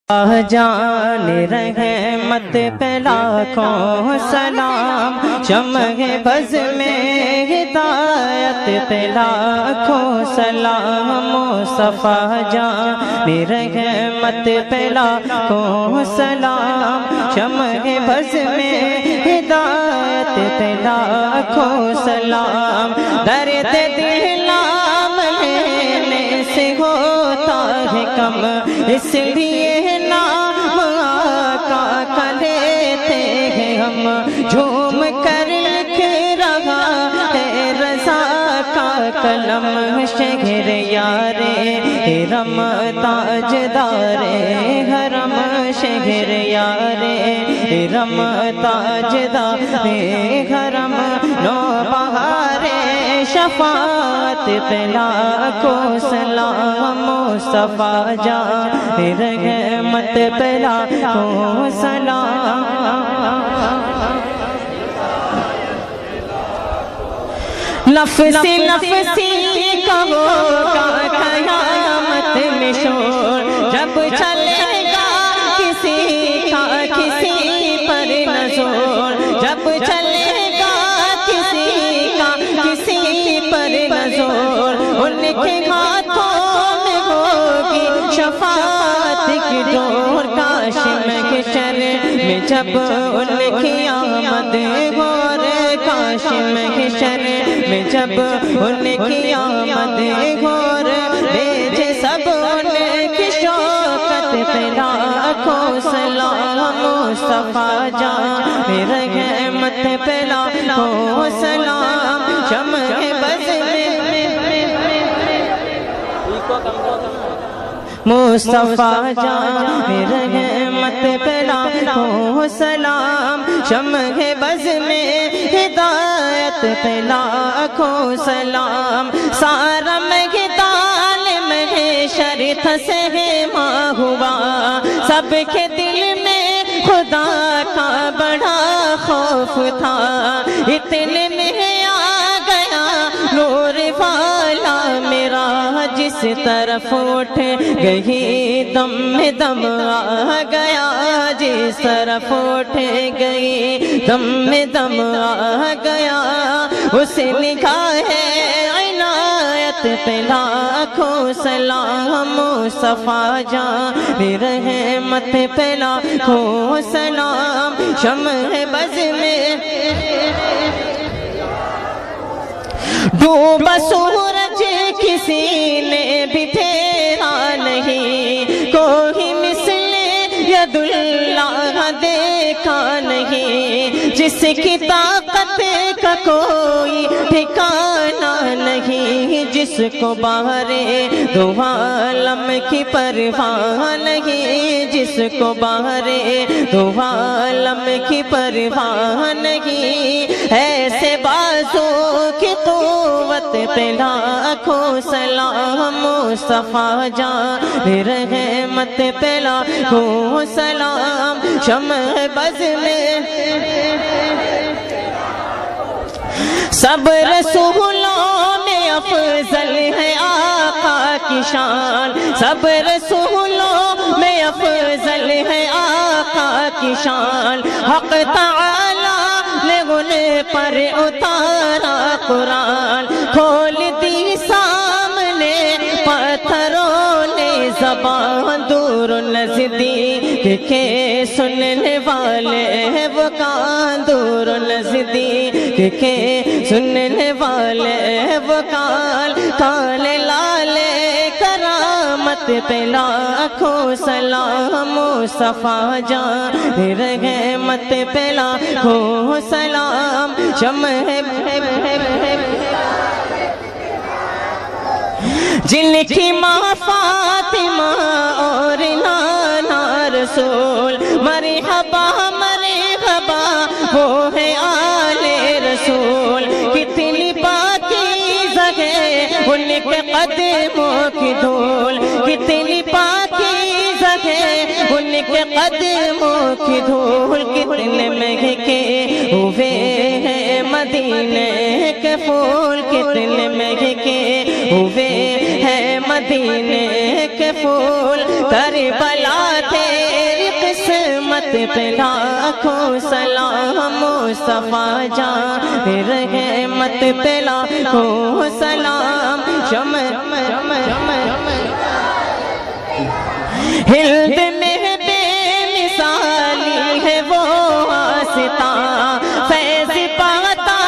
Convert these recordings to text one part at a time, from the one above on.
جان رحمت پہ لاکھوں سلام، شمع بز میں ہدایت پہ لاکھوں سلام، مصطفیٰ جان رحمت پہ لاکھوں سلام، شمع بز میں ہدایت پہ لاکھوں سلام۔ درد دلام لینے سے ہوتا ہے کم، اس لیے لیتے ہیں ہم، جھوم کر لکھ رہا ہے رضا کا قلم، شہر یار حرم تاجدار حرم، شہر یار حرم تاجدار حرم، نوبہار شفاعت پہ لاکھوں سلام، مصطفیٰ جان رحمت پہ لاکھوں سلام۔ نفسی نفسی کہو گا قیامت میں شور، جب چلے گا کسی کا کسی پر نظور، جب چلے گا کسی کا کسی پر نظور، ان کے ہاتھوں میں ہوگی شفاعت کی ڈور، کاش محشر میں جب ان کی آمد ہو، کاش محشر میں جب ان کی آمد ہو، بھیجے سب ان کی شوکت پہ لاکھوں سلام، مصطفیٰ جان رحمت پہ لاکھوں سلام، شمع بز میں مصطفیٰ جان رحمت پہ لاکھوں سلام، شمع بز میں ہدایت پہ لاکھوں سلام۔ سارا میدان محشر تسہما ہوا، سب کے دل میں خدا کا بڑا خوف تھا، اتنے میں آ گیا نور والا میرا، جس طرف اٹھ گئی دم میں دم آ گیا، جس طرف اٹھ گئی دم میں دم آ گیا، اس نگاہ عنایت پہ لاکھوں سلام، مصطفیٰ جان رحمت پہ لاکھوں سلام، شمع بز میں ڈوبا سورج کسی نے بھی پھیرا نہیں، کوئی مثل ید اللہ دیکھا نہیں، جس کی طاقت کا کوئی ٹھکانہ نہیں، جس کو بہر دو عالم کی پرواہ نہیں، جس کو بہر دو عالم کی پرواہ نہیں، ایسے بازو کی قوت پہ لاکھوں سلام، مصطفیٰ جان رحمت پہ لاکھوں سلام، شمع بز میں سب رسولوں میں افضل ہے آقا کی شان، سب رسولوں میں افضل ہے آقا کی شان، حق تعالی نے ان پر اتارا قرآن، کھول دی سامنے پتھروں نے زبان، دور نزدیک کے سننے والے وہ کان، دور نزدیک کے سننے والے وہ کان، کان لالے کرامت پہ لاکھوں سلام، مصطفیٰ جان رحمت پہ لاکھوں سلام، شمع جن کی ماں فاطمہ اور نانا رسول، مرحبا مرحبا وہ ہے آل رسول، کتنی پاکیزہ ہے ان کے قدموں کی دھول، کتنی پاکیزہ ہے ان کے قدموں کی دھول، کتنے مہکے ہوئے ہیں مدینے کے پھول، کتنے مہکے ہوئے ہیں مدینے کے پھول، کربلا تھے رحمت پہ لاکھوں سلام مصطفیٰ جان رحمت پہ لاکھوں سلام شمع ہلد میں بے مثالی ہے وہ آستاں فیض پاتا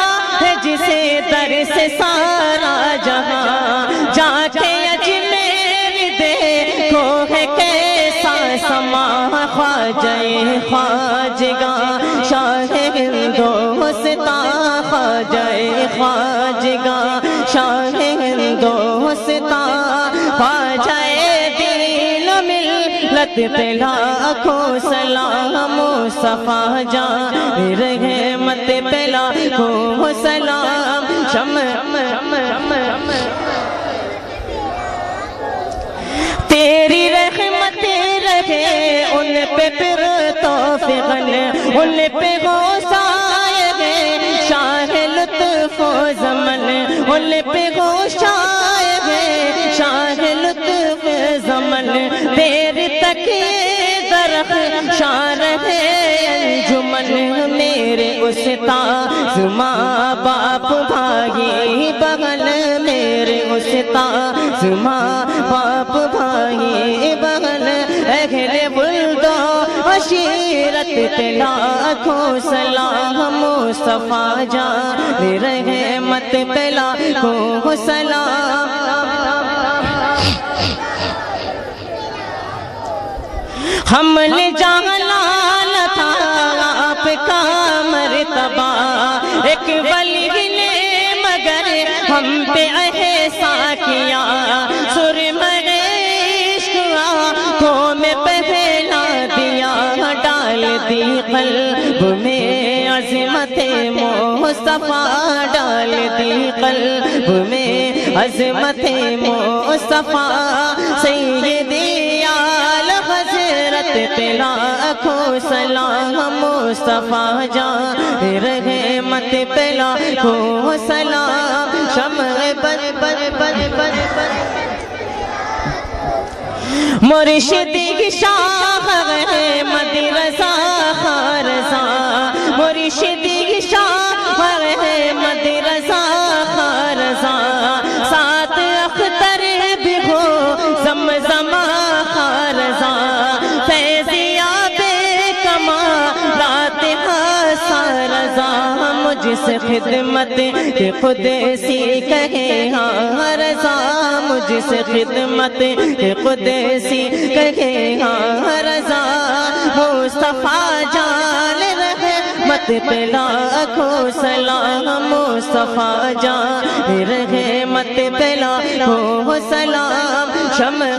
ہے جسے در سے سارا جہاں جا کے اجمیر دیکھو ہے کیسا سما خواجہ خواجگاں شاہ ہندوستاں خواجہ خواجگاں شاہ ہندوستاں خواجہ ملت پہ لاکھوں سلام مصطفیٰ جان رحمت پہ لاکھوں سلام شمع تیری رحمت رہے ان پہ پھر توفیقاً ان پہ غوثائے گے شاہ لطف و زمن ان پہ غوثائے گے شاہ لطف زمن دیر تک درخت شان ہے انجمن میرے استاذ ماں باپ بھائی بغل میرے استاذ ماں باپ بھائی بغل اہل ولد و عشیرت پہ لاکھوں سلام مصطفیٰ جان رحمت پہ لاکھوں سلام حمل جلال تھا آپ کا مرتبہ ایک ولی نے مگر ہم پہ احسان کیا سرمہ عشق آنکھوں میں پہلا دیا ڈال دی قلب میں عظمت مصطفیٰ ڈال دی قلب میں عظمت مصطفیٰ سیدی حضرت پہ لاکھوں سلام مصطفیٰ جان رحمت پہ لاکھوں سلام شمع مرشدی شاہ احمد رضا خارزاں مرشدی شاہ احمد رضا خارزاں سات اختر بھی ہو زمزم خارزاں فیضیاب کمالات رضا مجھ سے خدمت کہ خود سی کہے ہاں رضا مجھ سے خدمت کہ خود سی کہے ہاں رضا مصطفیٰ جان رحمت پہ لاکھوں سلام مصطفیٰ جان رحمت پہ لاکھوں سلام شمع